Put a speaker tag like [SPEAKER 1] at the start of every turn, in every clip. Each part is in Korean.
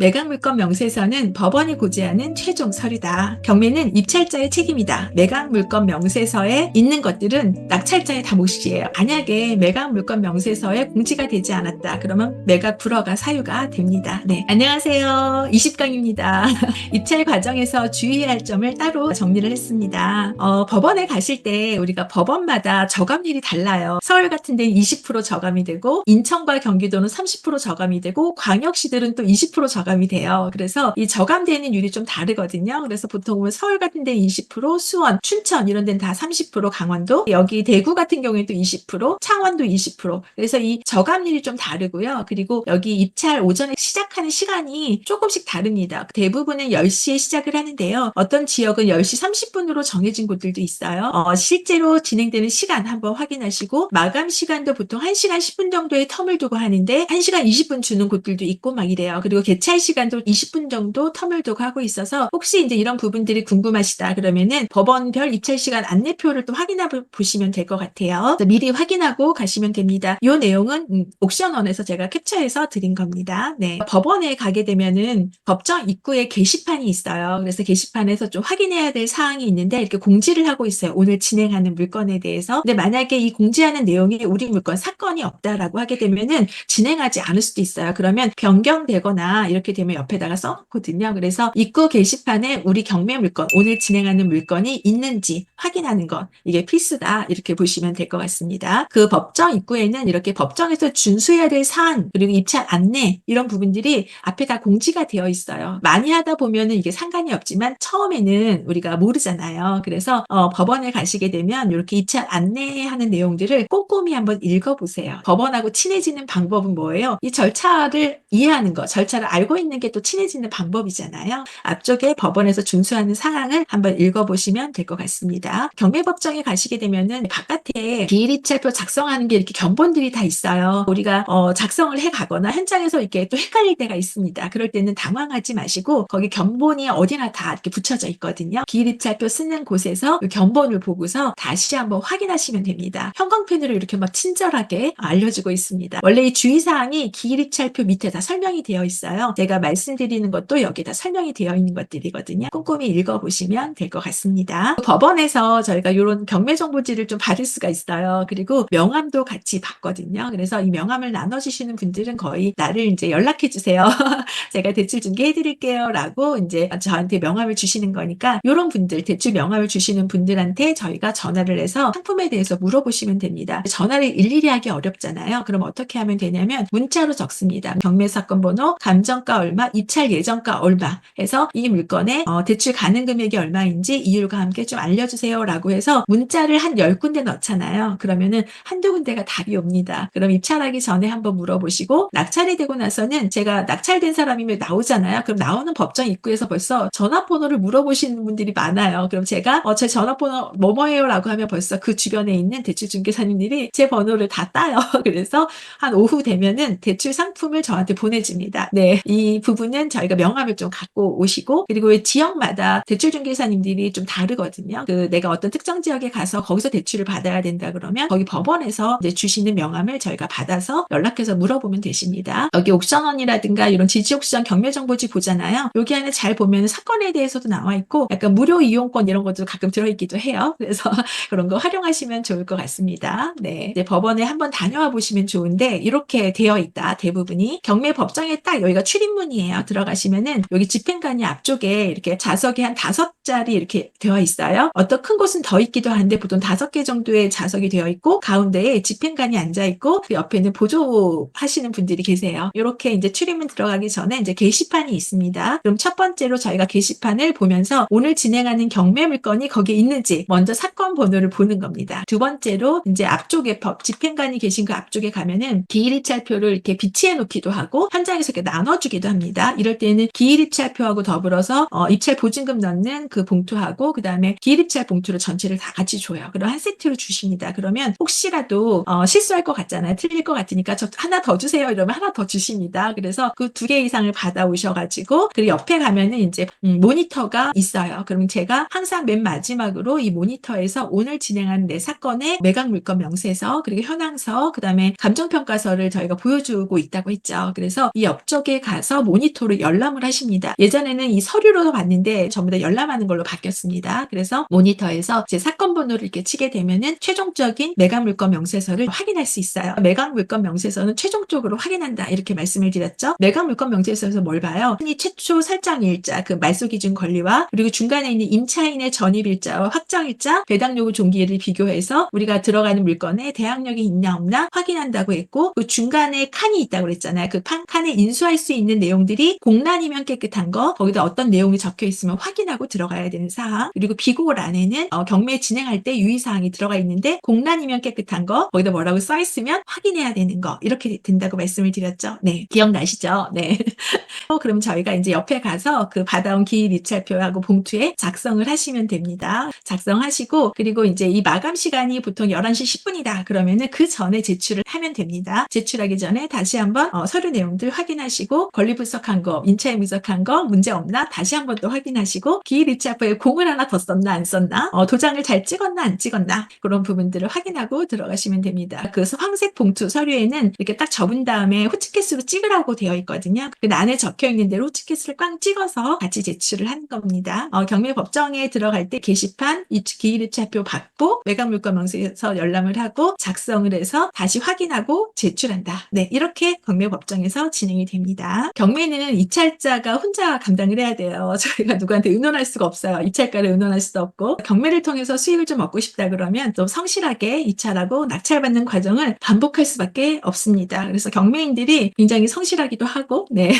[SPEAKER 1] 매각물건 명세서는 법원이 고지하는 최종 서류다. 경매는 입찰자의 책임이다. 매각물건 명세서에 있는 것들은 낙찰자의 다 몫이에요. 만약에 매각물건 명세서에 공지가 되지 않았다. 그러면 매각 불허가 사유가 됩니다. 네, 안녕하세요. 20강입니다. 입찰 과정에서 주의해야 할 점을 따로 정리를 했습니다. 법원에 가실 때 우리가 법원마다 저감률이 달라요. 서울 같은 데는 20% 저감이 되고 인천과 경기도는 30% 저감이 되고 광역시들은 또 20% 저감이 돼요. 그래서 이 저감되는 율이 좀 다르거든요. 그래서 보통은 서울 같은 데는 20%, 수원, 춘천 이런 데는 다 30%, 강원도, 여기 대구 같은 경우에는 또 20%, 창원도 20%. 그래서 이 저감률이 좀 다르고요. 그리고 여기 입찰 오전에 시작하는 시간이 조금씩 다릅니다. 대부분은 10시에 시작을 하는데요. 어떤 지역은 10시 30분으로 정해진 곳들도 있어요. 실제로 진행되는 시간 한번 확인하시고 마감 시간도 보통 1시간 10분 정도의 텀을 두고 하는데 1시간 20분 주는 곳들도 있고 막 이래요. 그리고 개찰 시간도 20분 정도 텀을 두고 하고 있어서 혹시 이제 이런 부분들이 궁금하시다 그러면은 법원별 입찰 시간 안내표를 또 확인해 보시면 될 것 같아요. 미리 확인하고 가시면 됩니다. 이 내용은 옥션원에서 제가 캡처해서 드린 겁니다. 네. 법원에 가게 되면은 법정 입구에 게시판이 있어요. 그래서 게시판에서 좀 확인해야 될 사항이 있는데 이렇게 공지를 하고 있어요. 오늘 진행하는 물건에 대해서. 근데 만약에 이 공지하는 내용이 우리 물건 사건이 없다라고 하게 되면은 진행하지 않을 수도 있어요. 그러면 변경되거나 이렇게 되면 옆에다가 써놓거든요. 그래서 입구 게시판에 우리 경매 물건, 오늘 진행하는 물건이 있는지 확인하는 것, 이게 필수다. 이렇게 보시면 될 것 같습니다. 그 법정 입구에는 이렇게 법정에서 준수해야 될 사안, 그리고 입찰 안내 이런 부분들이 앞에 다 공지가 되어 있어요. 많이 하다 보면은 이게 상관이 없지만 처음에는 우리가 모르잖아요. 그래서 법원에 가시게 되면 이렇게 입찰 안내하는 내용들을 꼼꼼히 한번 읽어보세요. 법원하고 친해지는 방법은 뭐예요? 이 절차를 이해하는 거, 절차를 알고 있는 게 또 친해지는 방법이잖아요. 앞쪽에 법원에서 준수하는 상황을 한번 읽어보시면 될 것 같습니다. 경매법정에 가시게 되면은 바깥에 비일입찰표 작성하는 게 이렇게 견본들이 다 있어요. 우리가 작성을 해 가거나 현장에서 이렇게 또 헷갈릴 때가 있습니다. 그럴 때는 당황하지 마시고 거기 견본이 어디나 다 이렇게 붙여져 있거든요. 비일입찰표 쓰는 곳에서 그 견본을 보고서 다시 한번 확인하시면 됩니다. 형광펜으로 이렇게 막 친절하게 알려주고 있습니다. 원래 이 주의사항이 기일입찰표 밑에 다 설명이 되어 있어요. 제가 말씀드리는 것도 여기다 설명이 되어 있는 것들이거든요. 꼼꼼히 읽어보시면 될 것 같습니다. 법원에서 저희가 이런 경매정보지를 좀 받을 수가 있어요. 그리고 명함도 같이 받거든요. 그래서 이 명함을 나눠주시는 분들은 거의 나를 이제 연락해주세요. 제가 대출 중개해드릴게요. 라고 이제 저한테 명함을 주시는 거니까 이런 분들, 대출 명함을 주시는 분들한테 저희가 전화를 해서 상품에 대해서 물어보시면 됩니다. 전화를 일일이 하기 어렵잖아요. 그럼 어떻게 하면 되냐면 문자로 적습니다. 경매사건 번호, 감정가 얼마, 입찰 예정가 얼마 해서 이 물건의 대출 가능 금액이 얼마인지 이율과 함께 좀 알려주세요. 라고 해서 문자를 한 10군데 넣잖아요. 그러면은 한두 군데가 답이 옵니다. 그럼 입찰하기 전에 한번 물어보시고 낙찰이 되고 나서는 제가 낙찰된 사람이면 나오잖아요. 그럼 나오는 법정 입구에서 벌써 전화번호를 물어보시는 분들이 많아요. 그럼 제가 제 전화번호 뭐뭐예요 라고 하면 벌써 그 주변에 있는 대출중개사님들이 제 번호를 다 따요. 그래서 한 오후 되면은 대출 상품을 저한테 보내줍니다. 네, 이 부분은 저희가 명함을 좀 갖고 오시고 그리고 지역마다 대출중개사님들이 좀 다르거든요. 내가 어떤 특정 지역에 가서 거기서 대출을 받아야 된다 그러면 거기 법원에서 이제 주시는 명함을 저희가 받아서 연락해서 물어보면 되십니다. 여기 옥션원이라든가 이런 지지옥션 경매정보지 보잖아요. 여기 안에 잘 보면 사건에 대해서도 나와 있고 약간 무료 이용권 이런 것도 가끔 들어있기도 해요. 그래서 그런 거 활용하시면 좋을 것 같습니다. 네, 이제 법원에 한번 다녀와 보시면 좋은데 이렇게 되어 있다. 대부분이 경매 법정에 딱 여기가 출입문이에요. 들어가시면은 여기 집행관이 앞쪽에 이렇게 자석이 한 5자리 이렇게 되어 있어요. 어떤 큰 곳은 더 있기도 한데 보통 5개 정도의 자석이 되어 있고 가운데에 집행관이 앉아 있고 그 옆에는 보조하시는 분들이 계세요. 이렇게 이제 출입문 들어가기 전에 이제 게시판이 있습니다. 그럼 첫 번째로 저희가 게시판을 보면서 오늘 진행하는 경매 물건이 거기에 있는지 먼저 사건 번호를 보는 겁니다. 두 번째로 이제 앞쪽에 집행관이 계신 그 앞쪽에 가면은 기일입찰표를 이렇게 비치해 놓기도 하고 현장에서 이렇게 나눠주기도 합니다. 이럴 때는 기일입찰표하고 더불어서 입찰 보증금 넣는 그 봉투하고 그 다음에 기일입찰 봉투를 전체를 다 같이 줘요. 그럼 한 세트로 주십니다. 그러면 혹시라도 실수할 것 같잖아요. 틀릴 것 같으니까 저 하나 더 주세요. 이러면 하나 더 주십니다. 그래서 그 2개 이상을 받아 오셔가지고 그리고 옆에 가면은 이제 모니터가 있어요. 그럼 제가 항상 맨 마지막으로 이 모니터에서 오늘 진행하는 내 사건의 매각 물건 명세서 그리고 현황서 그 다음에 감정평가서를 저희가 보여주고 있다고 했죠. 그래서 이 옆쪽에 가서 가서 모니터로 열람을 하십니다. 예전에는 이 서류로 봤는데 전부 다 열람하는 걸로 바뀌었습니다. 그래서 모니터에서 제 사건 번호를 이렇게 치게 되면은 최종적인 매각 물건 명세서를 확인할 수 있어요. 매각 물건 명세서는 최종적으로 확인한다 이렇게 말씀을 드렸죠. 매각 물건 명세서에서 뭘 봐요? 흔히 최초 설정 일자, 그 말소 기준 권리와 그리고 중간에 있는 임차인의 전입 일자와 확정 일자, 배당 요구 종기를 비교해서 우리가 들어가는 물건에 대항력이 있냐 없나 확인한다고 했고, 그 중간에 칸이 있다고 그랬잖아요. 그 칸에 인수할 수 있는 내용들이 공란이면 깨끗한 거, 거기다 어떤 내용이 적혀 있으면 확인하고 들어가야 되는 사항, 그리고 비공란에는 경매 진행할 때 유의사항이 들어가 있는데 공란이면 깨끗한 거, 거기다 뭐라고 써 있으면 확인해야 되는 거, 이렇게 된다고 말씀을 드렸죠. 네, 기억나시죠? 네. 그럼 저희가 이제 옆에 가서 그 받아온 기일 입찰표하고 봉투에 작성을 하시면 됩니다. 작성하시고, 그리고 이제 이 마감 시간이 보통 11시 10분이다 그러면은 그 전에 제출을 하면 됩니다. 제출하기 전에 다시 한번 서류 내용들 확인하시고, 권리 분석한 거, 임차인 분석한 거 문제 없나 다시 한번 또 확인하시고, 기일 입찰표에 공을 하나 더 썼나 안 썼나, 도장을 잘 찍었나 안 찍었나, 그런 부분들을 확인하고 들어가시면 됩니다. 그 황색 봉투 서류에는 이렇게 딱 접은 다음에 호치켓으로 찍으라고 되어 있거든요. 그 안에 적혀 있는 대로 호치켓을 꽉 찍어서 같이 제출을 하는 겁니다. 경매법정에 들어갈 때 게시판 기일입찰표 받고 매각물건 명세서 열람을 하고 작성을 해서 다시 확인하고 제출한다. 네, 이렇게 경매법정에서 진행이 됩니다. 경매는 입찰자가 혼자 감당을 해야 돼요. 저희가 누구한테 의논할 수가 없어요. 입찰가를 의논할 수도 없고, 경매를 통해서 수익을 좀 얻고 싶다 그러면 좀 성실하게 입찰하고 낙찰받는 과정을 반복할 수밖에 없습니다. 그래서 경매인들이 굉장히 성실하기도 하고, 네.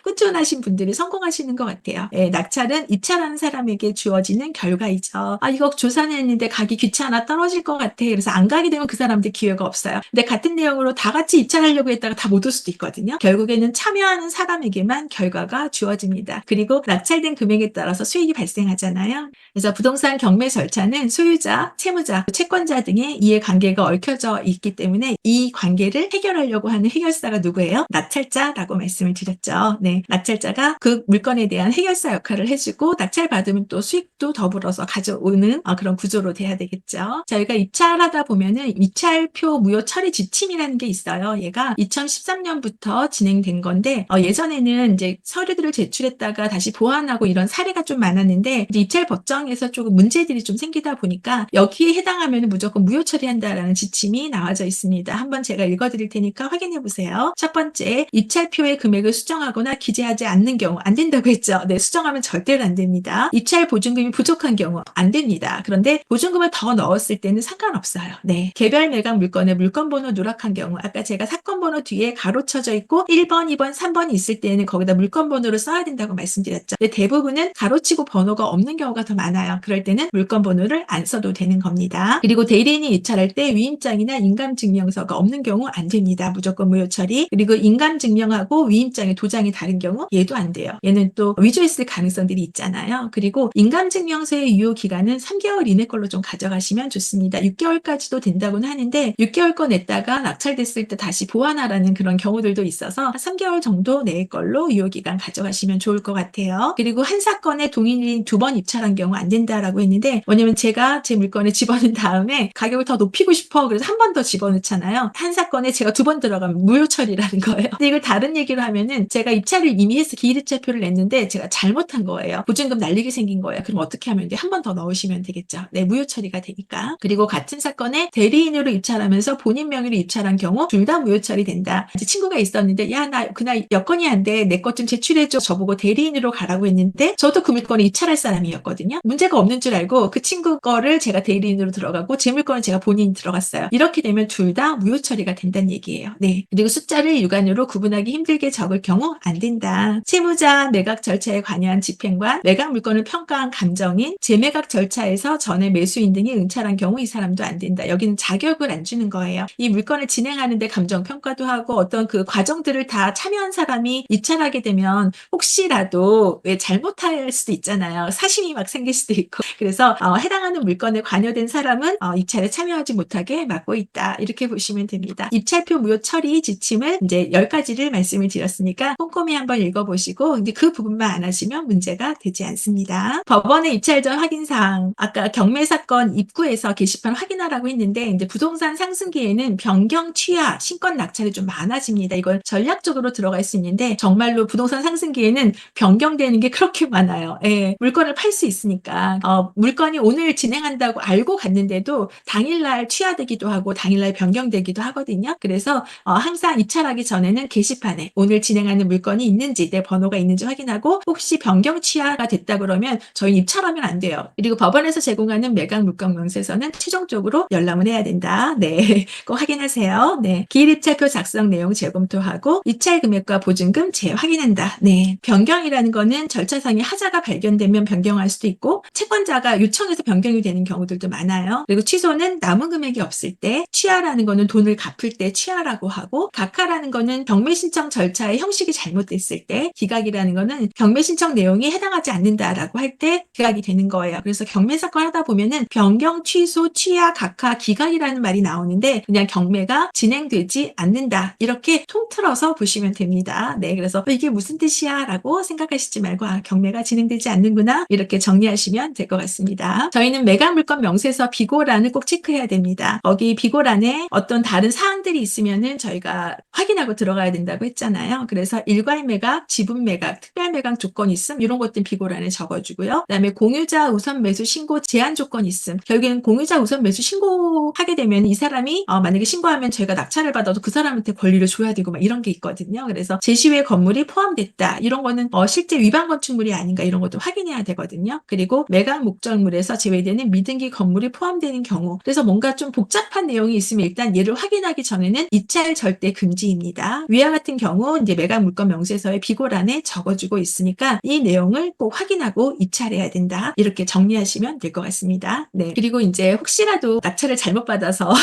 [SPEAKER 1] 꾸준하신 분들이 성공하시는 것 같아요. 예, 낙찰은 입찰하는 사람에게 주어지는 결과이죠. 이거 조사했는데 가기 귀찮아, 떨어질 것 같아. 그래서 안 가게 되면 그 사람들 기회가 없어요. 근데 같은 내용으로 다 같이 입찰하려고 했다가 다 못 올 수도 있거든요. 결국에는 참여하는 사람에게만 결과가 주어집니다. 그리고 낙찰된 금액에 따라서 수익이 발생하잖아요. 그래서 부동산 경매 절차는 소유자, 채무자, 채권자 등의 이해관계가 얽혀져 있기 때문에 이 관계를 해결하려고 하는 해결사가 누구예요? 낙찰자라고 말씀을 드렸죠. 네, 낙찰자가 그 물건에 대한 해결사 역할을 해주고, 낙찰받으면 또 수익도 더불어서 가져오는 그런 구조로 돼야 되겠죠. 저희가 입찰하다 보면은 입찰표 무효 처리 지침이라는 게 있어요. 얘가 2013년부터 진행된 건데, 예전에는 이제 서류들을 제출했다가 다시 보완하고 이런 사례가 좀 많았는데, 이제 입찰 법정에서 조금 문제들이 좀 생기다 보니까 여기에 해당하면 무조건 무효 처리한다라는 지침이 나와져 있습니다. 한번 제가 읽어드릴 테니까 확인해 보세요. 첫 번째, 입찰표의 금액을 수정하거나 기재하지 않는 경우 안 된다고 했죠. 네, 수정하면 절대로 안 됩니다. 입찰 보증금이 부족한 경우 안 됩니다. 그런데 보증금을 더 넣었을 때는 상관없어요. 네, 개별 매각 물건의 물건 번호 누락한 경우, 아까 제가 사건 번호 뒤에 가로쳐져 있고 1번, 2번, 3번이 있을 때는 거기다 물건 번호를 써야 된다고 말씀드렸죠. 근데 대부분은 가로치고 번호가 없는 경우가 더 많아요. 그럴 때는 물건 번호를 안 써도 되는 겁니다. 그리고 대리인이 입찰할 때 위임장이나 인감증명서가 없는 경우 안 됩니다. 무조건 무효 처리. 그리고 인감증명하고 위임장의 도장이 다른 경우 얘도 안 돼요. 얘는 또 위조했을 가능성들이 있잖아요. 그리고 인감증명서의 유효 기간은 3개월 이내 걸로 좀 가져가시면 좋습니다. 6개월까지도 된다고는 하는데 6개월 거 냈다가 낙찰됐을 때 다시 보완하라는 그런 경우들도 있어서 3개월 정도 내의 걸로 유효 기간 가져가시면 좋을 것 같아요. 그리고 한 사건에 동일인 2번 입찰한 경우 안 된다라고 했는데, 뭐냐면 제가 제 물건에 집어넣은 다음에 가격을 더 높이고 싶어, 그래서 한 번 더 집어넣잖아요. 한 사건에 제가 2번 들어가면 무효 처리라는 거예요. 근데 이걸 다른 얘기로 하면은 제가 입찰을 이미 해서 기일입찰표를 냈는데 제가 잘못한 거예요. 보증금 날리게 생긴 거예요. 그럼 어떻게 하면 돼? 한 번 더 넣으시면 되겠죠. 네, 무효 처리가 되니까. 그리고 같은 사건에 대리인으로 입찰하면서 본인 명의로 입찰한 경우 둘 다 무효 처리된다. 이제 친구가 있었는데, 야, 나 그날 여건이 안 돼, 내 것 좀 제출해줘. 저보고 대리인으로 가라고 했는데 저도 그 물건을 입찰할 사람이었거든요. 문제가 없는 줄 알고 그 친구 거를 제가 대리인으로 들어가고 제 물건은 제가 본인이 들어갔어요. 이렇게 되면 둘 다 무효 처리가 된다는 얘기예요. 네, 그리고 숫자를 육안으로 구분하기 힘들게 적을 경우 안 된다. 채무자 매각 절차에 관여한 집행관, 매각 물건을 평가한 감정인, 재매각 절차에서 전에 매수인 등이 응찰한 경우 이 사람도 안 된다. 여기는 자격을 안 주는 거예요. 이 물건을 진행하는데 감정 평가도 하고 어떤 그 과정들을 다 참여한 사람이 입찰하게 되면 혹시라도 왜 잘못할 수도 있잖아요. 사심이 막 생길 수도 있고. 그래서 해당하는 물건에 관여된 사람은 입찰에 참여하지 못하게 막고 있다. 이렇게 보시면 됩니다. 입찰표 무효 처리 지침을 이제 10가지를 말씀을 드렸으니까 꼼꼼히 한번 읽어보시고 이제 그 부분만 안 하시면 문제가 되지 않습니다. 법원의 입찰 전 확인사항, 아까 경매 사건 입구에서 게시판 확인하라고 했는데, 이제 부동산 상승기에는 변경, 취하, 신권 낙찰이 좀 많아집니다. 이걸 전략적으로 들어갈 수 있는 상승기인데 정말로 부동산 상승기에는 변경되는 게 그렇게 많아요. 예. 물건을 팔 수 있으니까. 물건이 오늘 진행한다고 알고 갔는데도 당일날 취하되기도 하고 당일날 변경되기도 하거든요. 그래서 항상 입찰하기 전에는 게시판에 오늘 진행하는 물건이 있는지 내 번호가 있는지 확인하고 혹시 변경 취하가 됐다 그러면 저희 입찰하면 안 돼요. 그리고 법원에서 제공하는 매각 물건 명세서는 최종적으로 열람을 해야 된다. 네. 꼭 확인하세요. 네. 기일 입찰표 작성 내용 재검토하고 입찰 금액과 보증금 재확인한다. 네. 변경이라는 거는 절차상의 하자가 발견되면 변경할 수도 있고 채권자가 요청해서 변경이 되는 경우들도 많아요. 그리고 취소는 남은 금액이 없을 때, 취하라는 거는 돈을 갚을 때 취하라고 하고 각하라는 거는 경매 신청 절차의 형식이 잘못됐을 때, 기각이라는 거는 경매 신청 내용이 해당하지 않는다라고 할 때 기각이 되는 거예요. 그래서 경매 사건 하다 보면은 변경, 취소, 취하, 각하, 기각이라는 말이 나오는데 그냥 경매가 진행되지 않는다. 이렇게 통틀어서 보시면 됩니다. 네, 그래서 이게 무슨 뜻이야? 라고 생각하시지 말고 경매가 진행되지 않는구나. 이렇게 정리하시면 될 것 같습니다. 저희는 매각 물건 명세서 비고란을 꼭 체크해야 됩니다. 거기 비고란에 어떤 다른 사항들이 있으면은 저희가 확인하고 들어가야 된다고 했잖아요. 그래서 일괄 매각, 지분 매각, 특별 매각 조건 있음 이런 것들 비고란에 적어주고요. 그다음에 공유자 우선 매수 신고 제한 조건 있음. 결국에는 공유자 우선 매수 신고하게 되면 이 사람이 만약에 신고하면 저희가 낙찰을 받아도 그 사람한테 권리를 줘야 되고 막 이런 게 있거든요. 그래서 제시외 건물이 포함됐다. 이런 거는 실제 위반 건축물이 아닌가 이런 것도 확인해야 되거든요. 그리고 매각 목적물에서 제외되는 미등기 건물이 포함되는 경우. 그래서 뭔가 좀 복잡한 내용이 있으면 일단 얘를 확인하기 전에는 입찰 절대 금지입니다. 위와 같은 경우 이제 매각 물건 명세서의 비고란에 적어주고 있으니까 이 내용을 꼭 확인하고 입찰해야 된다. 이렇게 정리하시면 될 것 같습니다. 네. 그리고 이제 혹시라도 낙찰을 잘못 받아서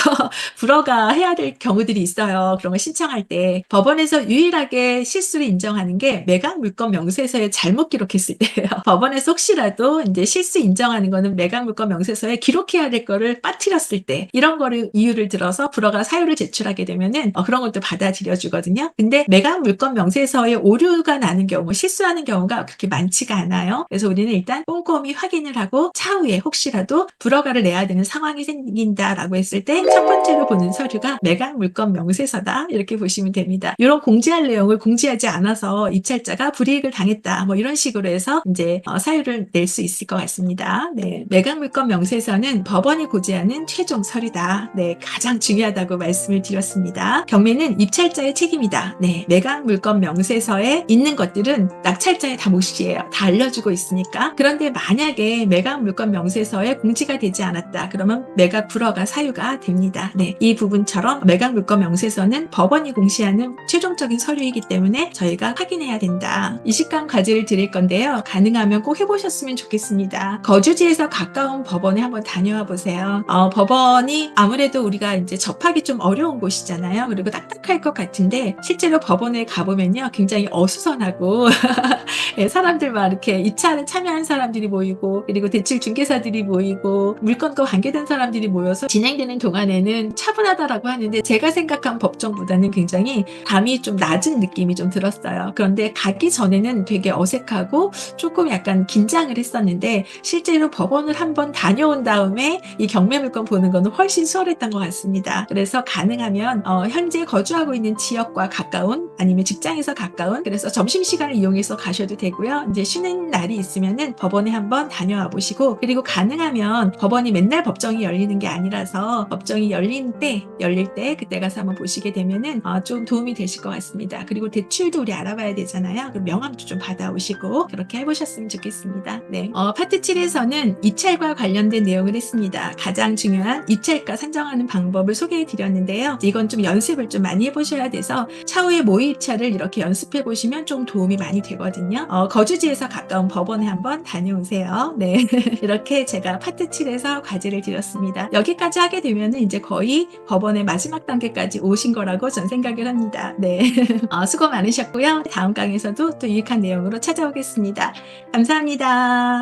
[SPEAKER 1] 불허가 해야 될 경우들이 있어요. 그런 걸 신청할 때 법원에서 유일하게 실수를 인정하는 게 매각 물건 명세서에 잘못 기록했을 때예요. 법원에서 혹시라도 이제 실수 인정하는 거는 매각 물건 명세서에 기록해야 될 거를 빠뜨렸을 때 이런 거를 이유를 들어서 불허가 사유를 제출하게 되면은 그런 것도 받아들여 주거든요. 근데 매각 물건 명세서에 오류가 나는 경우, 실수하는 경우가 그렇게 많지가 않아요. 그래서 우리는 일단 꼼꼼히 확인을 하고 차후에 혹시라도 불허가를 내야 되는 상황이 생긴다라고 했을 때 첫 번째로 보는 서류가 매각 물건 명세서다. 이렇게 보시면 됩니다. 이런 공지할 내용을 공지하지 않아서 입찰자가 불이익을 당했다. 뭐 이런 식으로 해서 이제 사유를 낼 수 있을 것 같습니다. 네. 매각 물건 명세서는 법원이 고지하는 최종 서류다. 네. 가장 중요하다고 말씀을 드렸습니다. 경매는 입찰자의 책임이다. 네. 매각 물건 명세서에 있는 것들은 낙찰자의 다 몫이에요. 다 알려주고 있으니까. 그런데 만약에 매각 물건 명세서에 공지가 되지 않았다. 그러면 매각 불허가 사유가 됩니다. 네. 이 부분처럼 매각 물건 명세서는 법원이 공시하는 최종적인 서류이기 때문에 저희가 확인해야 된다. 이 시간 과제를 드릴 건데요. 가능하면 꼭 해보셨으면 좋겠습니다. 거주지에서 가까운 법원에 한번 다녀와 보세요. 법원이 아무래도 우리가 이제 접하기 좀 어려운 곳이잖아요. 그리고 딱딱할 것 같은데 실제로 법원에 가보면요. 굉장히 어수선하고 사람들 막 이렇게 입찰에 참여한 사람들이 모이고 그리고 대출 중개사들이 모이고 물건과 관계된 사람들이 모여서 진행되는 동안에는 차분하다라고 하는데 제가 생각한 법정보다는 굉장히 담이 좀 낮은 느낌이 좀 들었어요. 그런데 가기 전에는 되게 어색하고 조금 약간 긴장을 했었는데 실제로 법원을 한번 다녀온 다음에 이 경매 물건 보는 거는 훨씬 수월했던 것 같습니다. 그래서 가능하면 현재 거주하고 있는 지역과 가까운 아니면 직장에서 가까운 그래서 점심시간을 이용해서 가셔도 되고요. 이제 쉬는 날이 있으면은 법원에 한번 다녀와 보시고 그리고 가능하면 법원이 맨날 법정이 열리는 게 아니라서 법정이 열릴 때 그때 가서 한번 보시게 되면은 좀 도움이 되실 것 같습니다. 그리고 대출도 우리 알아봐야 되잖아요. 그럼 명함도 좀 받아오시고 그렇게 해보셨으면 좋겠습니다. 네. 파트 7에서는 입찰과 관련된 내용을 했습니다. 가장 중요한 입찰가 산정하는 방법을 소개해 드렸는데요. 이건 좀 연습을 좀 많이 해보셔야 돼서 차후에 모의 입찰을 이렇게 연습해 보시면 좀 도움이 많이 되거든요. 거주지에서 가까운 법원에 한번 다녀오세요. 네. 이렇게 제가 파트 7에서 과제를 드렸습니다. 여기까지 하게 되면 이제 거의 법원의 마지막 단계까지 오신 거라고 전 생각을 합니다. 네. 수고 많으셨고요. 다음 강의에서도 또 유익한 내용으로 찾아오겠습니다. 감사합니다.